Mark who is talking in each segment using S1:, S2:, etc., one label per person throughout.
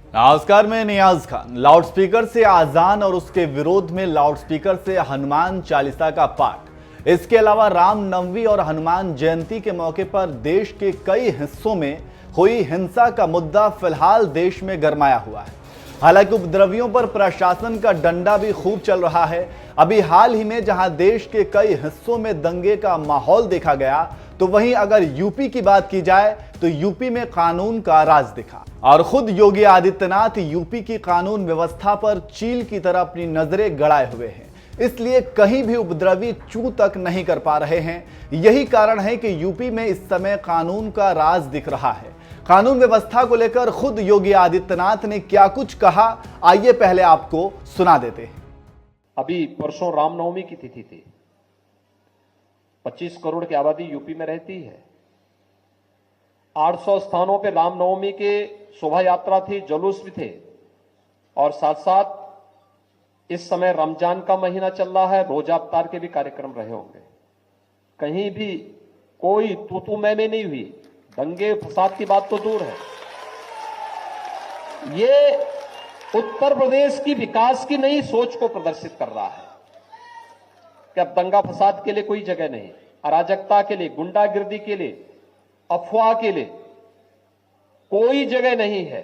S1: नमस्कार, मैं नियाज खान। लाउडस्पीकर से आजान और उसके विरोध में लाउडस्पीकर से हनुमान चालीसा का पाठ। इसके अलावा रामनवमी और हनुमान जयंती के मौके पर देश के कई हिस्सों में हुई हिंसा का मुद्दा फिलहाल देश में गरमाया हुआ है। हालांकि उपद्रवियों पर प्रशासन का डंडा भी खूब चल रहा है। अभी हाल ही में जहां देश के कई हिस्सों में दंगे का माहौल देखा गया, तो वहीं अगर यूपी की बात की जाए तो यूपी में कानून का राज दिखा और खुद योगी आदित्यनाथ यूपी की कानून व्यवस्था पर चील की तरह अपनी नजरें गड़ाए हुए हैं। इसलिए कहीं भी उपद्रवी चू तक नहीं कर पा रहे हैं। यही कारण है कि यूपी में इस समय कानून का राज दिख रहा है। कानून व्यवस्था को लेकर खुद योगी आदित्यनाथ ने क्या कुछ कहा, आइए पहले आपको सुना देते हैं।
S2: अभी परसों रामनवमी की तिथि थी। 25 करोड़ की आबादी यूपी में रहती है। 800 स्थानों पे रामनवमी के शोभा यात्रा थी, जुलूस भी थे और साथ साथ इस समय रमजान का महीना चल रहा है, रोजा अफ्तार के भी कार्यक्रम रहे होंगे। कहीं भी कोई तू मैं नहीं हुई। दंगे फसाद की बात तो दूर है। ये उत्तर प्रदेश की विकास की नई सोच को प्रदर्शित कर रहा है कि अब दंगा फसाद के लिए कोई जगह नहीं, अराजकता के लिए, गुंडागिर्दी के लिए, अफवाह के लिए कोई जगह नहीं है।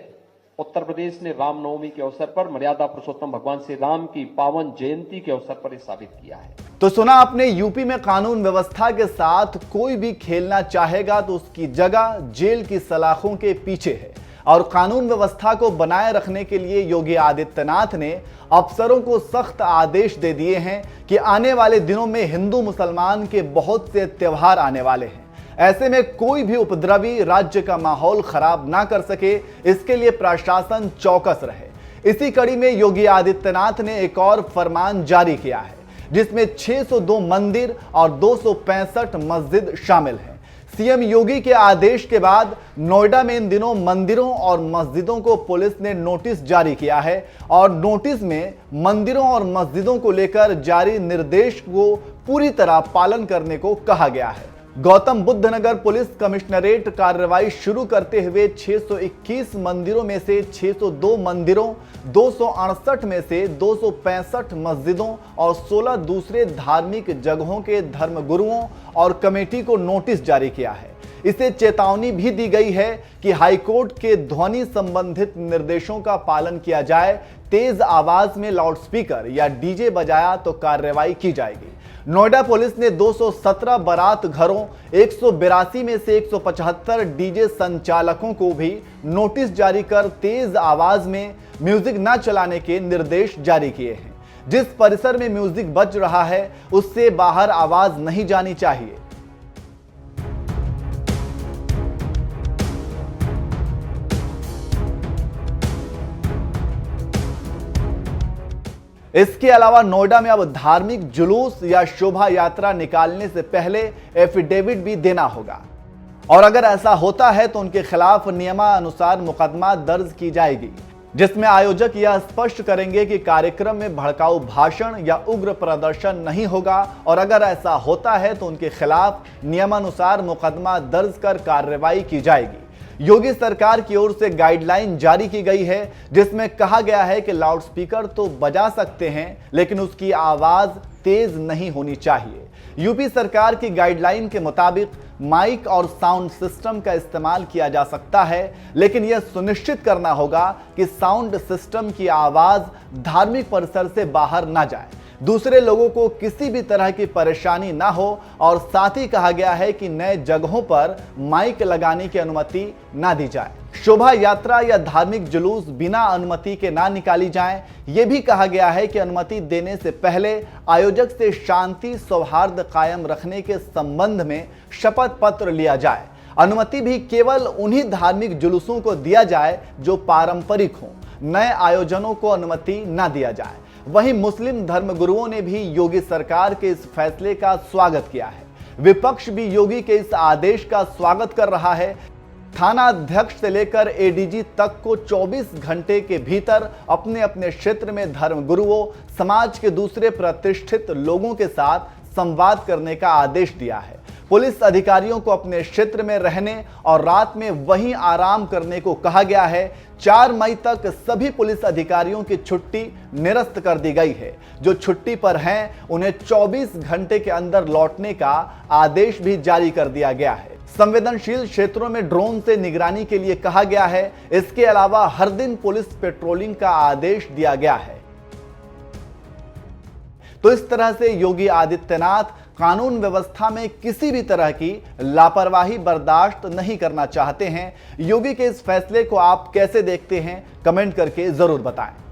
S2: उत्तर प्रदेश ने रामनवमी के अवसर पर मर्यादा पुरुषोत्तम भगवान श्री राम की पावन जयंती के अवसर पर यह साबित किया है।
S1: तो सुना आपने, यूपी में कानून व्यवस्था के साथ कोई भी खेलना चाहेगा तो उसकी जगह जेल की सलाखों के पीछे है। और कानून व्यवस्था को बनाए रखने के लिए योगी आदित्यनाथ ने अफसरों को सख्त आदेश दे दिए हैं कि आने वाले दिनों में हिंदू मुसलमान के बहुत से त्योहार आने वाले हैं। ऐसे में कोई भी उपद्रवी राज्य का माहौल खराब ना कर सके, इसके लिए प्रशासन चौकस रहे। इसी कड़ी में योगी आदित्यनाथ ने एक और फरमान जारी किया है, जिसमें 602 मंदिर और 265 मस्जिद शामिल हैं। सीएम योगी के आदेश के बाद नोएडा में इन दिनों मंदिरों और मस्जिदों को पुलिस ने नोटिस जारी किया है और नोटिस में मंदिरों और मस्जिदों को लेकर जारी निर्देश को पूरी तरह पालन करने को कहा गया है। गौतम बुद्ध नगर पुलिस कमिश्नरेट कार्रवाई शुरू करते हुए 621 मंदिरों में से 602 मंदिरों, 268 में से 265 मस्जिदों और 16 दूसरे धार्मिक जगहों के धर्मगुरुओं और कमेटी को नोटिस जारी किया है। इसे चेतावनी भी दी गई है कि हाईकोर्ट के ध्वनि संबंधित निर्देशों का पालन किया जाए। तेज आवाज में लाउडस्पीकर या डीजे बजाया तो कार्रवाई की जाएगी। नोएडा पुलिस ने 217 बारात घरों, 182 में से 175 डीजे संचालकों को भी नोटिस जारी कर तेज आवाज में म्यूजिक न चलाने के निर्देश जारी किए हैं। जिस परिसर में म्यूजिक बज रहा है उससे बाहर आवाज नहीं जानी चाहिए। इसके अलावा नोएडा में अब धार्मिक जुलूस या शोभा यात्रा निकालने से पहले एफिडेविट भी देना होगा और अगर ऐसा होता है तो उनके खिलाफ नियमानुसार मुकदमा दर्ज की जाएगी, जिसमें आयोजक यह स्पष्ट करेंगे कि कार्यक्रम में भड़काऊ भाषण या उग्र प्रदर्शन नहीं होगा और अगर ऐसा होता है तो उनके खिलाफ नियमानुसार मुकदमा दर्ज कर कार्रवाई की जाएगी। योगी सरकार की ओर से गाइडलाइन जारी की गई है, जिसमें कहा गया है कि लाउडस्पीकर तो बजा सकते हैं लेकिन उसकी आवाज तेज नहीं होनी चाहिए। यूपी सरकार की गाइडलाइन के मुताबिक माइक और साउंड सिस्टम का इस्तेमाल किया जा सकता है, लेकिन यह सुनिश्चित करना होगा कि साउंड सिस्टम की आवाज धार्मिक परिसर से बाहर ना जाए, दूसरे लोगों को किसी भी तरह की परेशानी ना हो और साथ ही कहा गया है कि नए जगहों पर माइक लगाने की अनुमति ना दी जाए। शोभा यात्रा या धार्मिक जुलूस बिना अनुमति के ना निकाली जाएं। यह भी कहा गया है कि अनुमति देने से पहले आयोजक से शांति सौहार्द कायम रखने के संबंध में शपथ पत्र लिया जाए। अनुमति भी केवल उन्हीं धार्मिक जुलूसों को दिया जाए जो पारंपरिक हों, नए आयोजनों को अनुमति ना दिया जाए। वहीं मुस्लिम धर्मगुरुओं ने भी योगी सरकार के इस फैसले का स्वागत किया है। विपक्ष भी योगी के इस आदेश का स्वागत कर रहा है। थाना अध्यक्ष से लेकर एडीजी तक को 24 घंटे के भीतर अपने अपने क्षेत्र में धर्मगुरुओं, समाज के दूसरे प्रतिष्ठित लोगों के साथ संवाद करने का आदेश दिया है। पुलिस अधिकारियों को अपने क्षेत्र में रहने और रात में वहीं आराम करने को कहा गया है। 4 मई तक सभी पुलिस अधिकारियों की छुट्टी निरस्त कर दी गई है। जो छुट्टी पर हैं उन्हें 24 घंटे के अंदर लौटने का आदेश भी जारी कर दिया गया है। संवेदनशील क्षेत्रों में ड्रोन से निगरानी के लिए कहा गया है। इसके अलावा हर दिन पुलिस पेट्रोलिंग का आदेश दिया गया है। तो इस तरह से योगी आदित्यनाथ कानून व्यवस्था में किसी भी तरह की लापरवाही बर्दाश्त नहीं करना चाहते हैं। योगी के इस फैसले को आप कैसे देखते हैं, कमेंट करके जरूर बताएं।